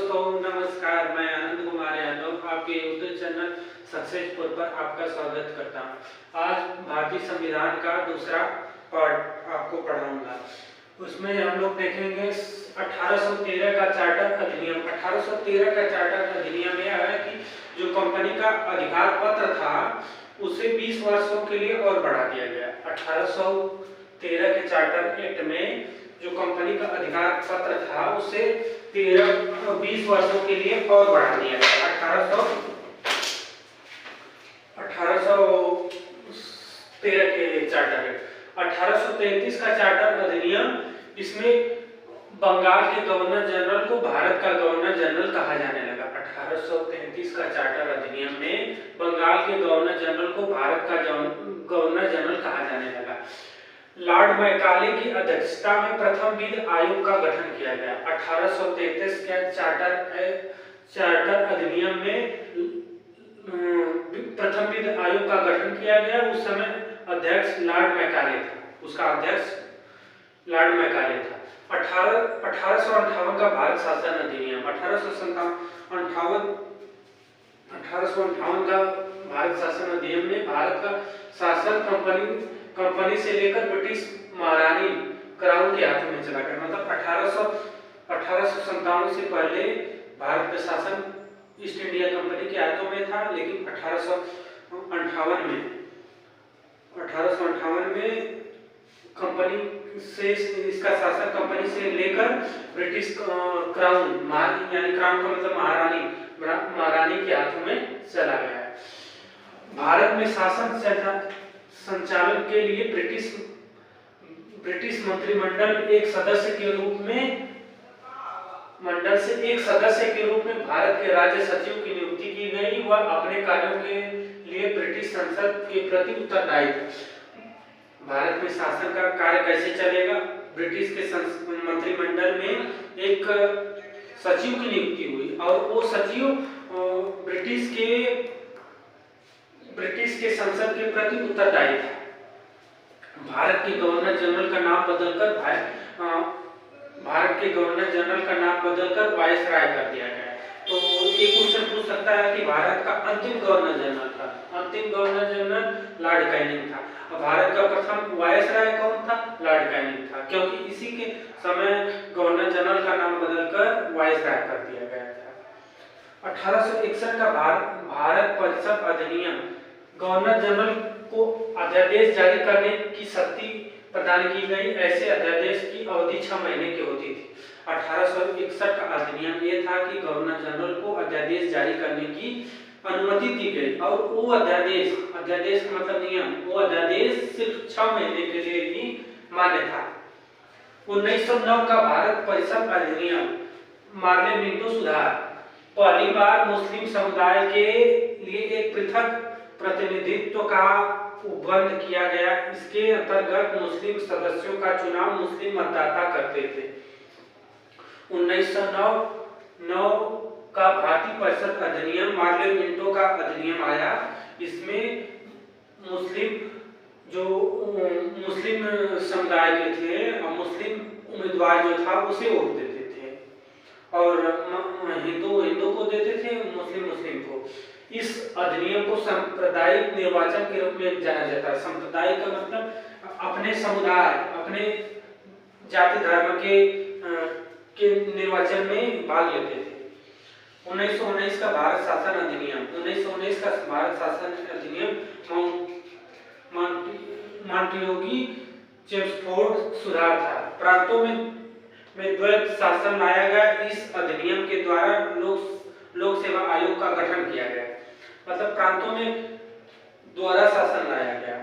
दोस्तों नमस्कार, मैं आनंद कुमार यादव आपके यूट्यूब चैनल सक्सेसफुल पर आपका स्वागत करता हूं। आज भारतीय संविधान का दूसरा पार्ट आपको पढ़ाऊंगा। उसमें हम लोग देखेंगे 1813 का चार्टर अधिनियम। 1813 का चार्टर अधिनियम यह है कि जो कंपनी का अधिकार पत्र था उसे 20 वर्षों के लिए और बढ़ा दिया गया। 1813 के चार्टर एक्ट में जो कंपनी का अधिकार पत्र था उसे 20 वर्षों के लिए और बढ़ा दिया गया। 1813 के चार्टर है। 1833 का चार्टर अधिनियम, इसमें बंगाल के गवर्नर जनरल को भारत का गवर्नर जनरल कहा जाने लगा। 1833 का चार्टर अधिनियम में बंगाल के गवर्नर जनरल को भारत का गवर्नर जनरल कहा जाने लगा। लॉर्ड मैकाले की अध्यक्षता में प्रथम वित्त आयोग का गठन किया गया। 1833 के चार्टर अधिनियम में प्रथम वित्त आयोग का गठन किया गया। उस समय अध्यक्ष लॉर्ड मैकाले था, उसका अध्यक्ष लॉर्ड मैकाले था। 1858 का भारत शासन अधिनियम। 1858 का भारत शासन अधिनियम में भारत का शासन कंपनी से लेकर ब्रिटिश महारानी क्राउन के हाथों में चला गया। मतलब 1857 से पहले भारत का शासन ईस्ट इंडिया कंपनी के हाथों में था, लेकिन 1858 में कंपनी से इसका शासन कंपनी से लेकर ब्रिटिश क्राउन यानी क्राउन का मतलब महारानी के हाथों में चला गया। भारत में शासन संचालन के लिए ब्रिटिश मंत्रिमंडल एक सदस्य के रूप में भारत के राज्य सचिव की नियुक्ति की गई। वह अपने कार्यों के लिए ब्रिटिश संसद के प्रति उत्तरदायी है। भारत में शासन का कार्य कैसे चलेगा? ब्रिटिश के मंत्रिमंडल में एक सचिव की नियुक्ति हुई और वो सचिव ब्रिटिश के संसद के प्रति उत्तरदायी था। भारत के गवर्नर जनरल का नाम बदलकर वायसराय कर दिया गया। तो एक क्वेश्चन पूछ सकता है कि भारत का अंतिम गवर्नर जनरल लॉर्ड कैनिंग था। भारत का प्रथम वायसराय कौन था? लॉर्ड कैनिंग था, क्योंकि इसी के समय गवर्नर जनरल का नाम बदलकर वायसराय कर दिया गया था। 1861 का भारत परिषद अधिनियम। गवर्नर जनरल को अध्यादेश जारी करने की शक्ति प्रदान की गई। ऐसे अध्यादेश की अवधि 6 महीने की होती थी। 1861 का अधिनियम ये था कि गवर्नर जनरल को अध्यादेश जारी करने की अनुमति दी गई और वो अध्यादेश का मतलब नियम, वो अध्यादेश सिर्फ 6 महीने के लिए ही मान्य था। 1909 का भारत परिषद अधिनियम। मार्ले मिंटो सुधार। पहली बार मुस्लिम समुदाय के लिए एक पृथक प्रतिनिधित्व का उपबंध किया गया। इसके अंतर्गत मुस्लिम सदस्यों का चुनाव मुस्लिम मतदाता करते थे। 1909 का भारतीय परिषद अधिनियम। मार्ले मिंटो का अधिनियम आया। इसमें मुस्लिम समुदाय के थे और मुस्लिम उम्मीदवार जो था उसे वोट देते थे और हिंदू को देते थे, मुस्लिम को। इस अधिनियम को सांप्रदायिक निर्वाचन के रूप में जाना जाता है। सांप्रदायिक का मतलब अपने समुदाय, अपने जाति धर्म के निर्वाचन में भाग लेते थे। 1919 का भारत शासन अधिनियम। 1919 का भारत शासन अधिनियम मॉन्टेग्यू चेम्सफोर्ड सुधार था। प्रांतों में द्वैत शासन लाया गया। इस अधिनियम के द्वारा लोक सेवा आयोग का गठन किया गया। मतलब प्रांतों में द्वारा शासन लाया गया।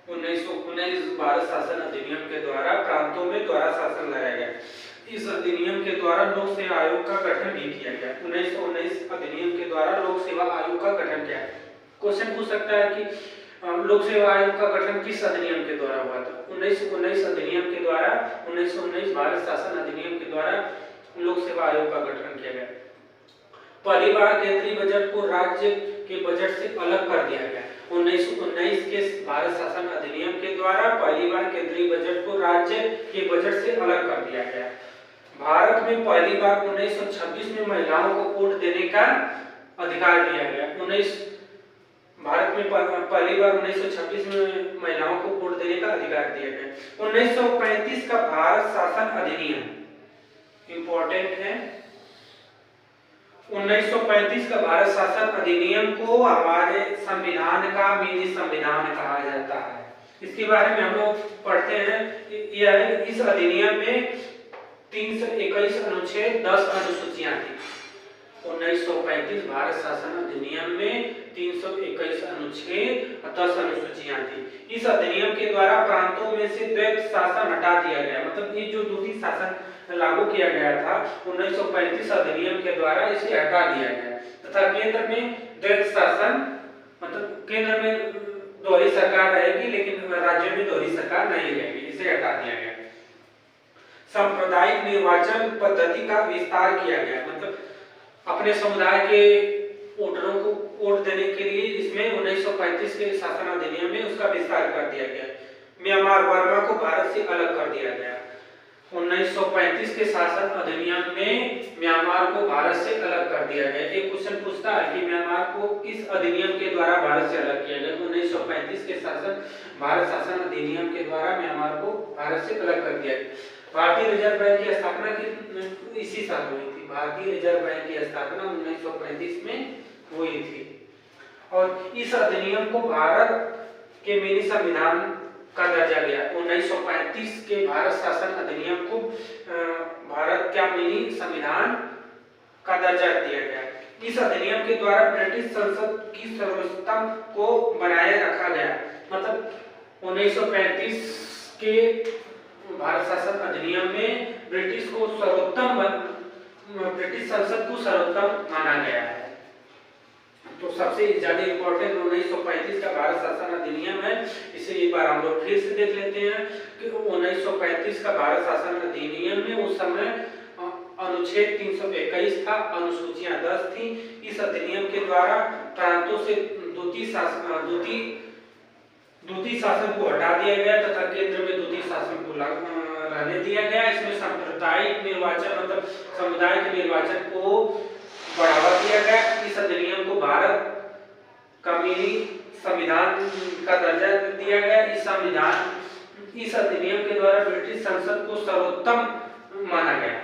1919 भारत शासन अधिनियम के द्वारा प्रांतों में द्वारा शासन लाया गया। इस अधिनियम के द्वारा लोक सेवा आयोग का गठन भी किया गया। 1919 अधिनियम के द्वारा लोक सेवा आयोग का गठन किया। क्वेश्चन पूछ सकता है कि लोक सेवा आयोग का गठन किस अधिनियम के द्वारा हुआ था? 1919 अधिनियम के द्वारा। 1919 भारत शासन अधिनियम के द्वारा लोक सेवा आयोग का गठन किया गया। पहली बार केंद्रीय बजट को राज्य के बजट से अलग कर दिया गया। 1919 के भारत शासन अधिनियम के द्वारा पहली बार केंद्रीय बजट को राज्य के बजट से अलग कर दिया गया। भारत में पहली बार 1926 में महिलाओं को वोट देने का अधिकार दिया गया। भारत में पहली बार 1926 में महिलाओं को वोट देने का अधिकार दिया गया। 1935 का भारत शासन अधिनियम इंपॉर्टेंट है। 1935 का भारत शासन अधिनियम को हमारे संविधान का मिनी संविधान कहा जाता है। इसके बारे में हम लोग पढ़ते हैं। यह इस अधिनियम में 321 अनुच्छेद 10 अनुसूचियां थी। 1935 भारत शासन अधिनियम में 321 अनुच्छेद और 10 अनुसूचियां थी। इस अधिनियम के द्वारा प्रांतों में से द्वैत शासन हटा दिया गया। मतलब ये जो द्वितीय शासन लागू किया गया था 1935 अधिनियम के द्वारा इसे हटा दिया गया तथा केंद्र में द्वैत शासन, मतलब केंद्र में दोहरी सरकार रहेगी लेकिन राज्यों में दोहरी सरकार नहीं रहेगी, इसे हटा दिया गया। सांप्रदायिक निर्वाचन पद्धति का विस्तार किया गया। मतलब अपने समुदाय के वोटरों को वोट देने के लिए इसमें 1935 के शासन अधिनियम में उसका विस्तार कर दिया गया। म्यांमार बर्मा को भारत से अलग कर दिया गया। 1935 के शासन अधिनियम में म्यांमार को भारत से अलग कर दिया गया। एक क्वेश्चन पूछता है कि म्यांमार को किस अधिनियम के द्वारा भारत से अलग किया गया। 1935 के भारत शासन अधिनियम के द्वारा म्यांमार को भारत से अलग कर दिया गया। भारतीय रिजर्व बैंक की स्थापना इसी साल हुई थी। भारतीय रिजर्व बैंक की स्थापना 1935 में हुई थी और इस अधिनियम को भारत के मिनी संविधान का दर्जा गया। 1935 के भारत शासन अधिनियम को भारत का मिनी संविधान का दर्जा दिया गया। इस अधिनियम के द्वारा ब्रिटिश संसद की सर्वोच्चतम को बनाए रखा गया। मतलब 1935 के भारत शासन अधिनियम में ब्रिटिश संसद को सर्वोत्तम माना गया है। तो सबसे ज्यादा इंपॉर्टेंट 1935 का भारत शासन अधिनियम है। इसे एक बार हम लोग फिर से देख लेते हैं कि 1935 का भारत शासन अधिनियम में उस समय अनुच्छेद 321 था, अनुसूचियां 10 थी। इस अधिनियम के द्वारा प्रांतों से द्वितीय शासन को हटा दिया गया तथा केंद्र में द्वितीय शासन को रहने दिया गया। इसमें सांप्रदायिक निर्वाचन मतलब समुदाय के निर्वाचन को बढ़ावा दिया गया। इस अधिनियम को भारत का मिनी संविधान का दर्जा दिया गया। इस अधिनियम के द्वारा ब्रिटिश संसद को सर्वोत्तम माना गया।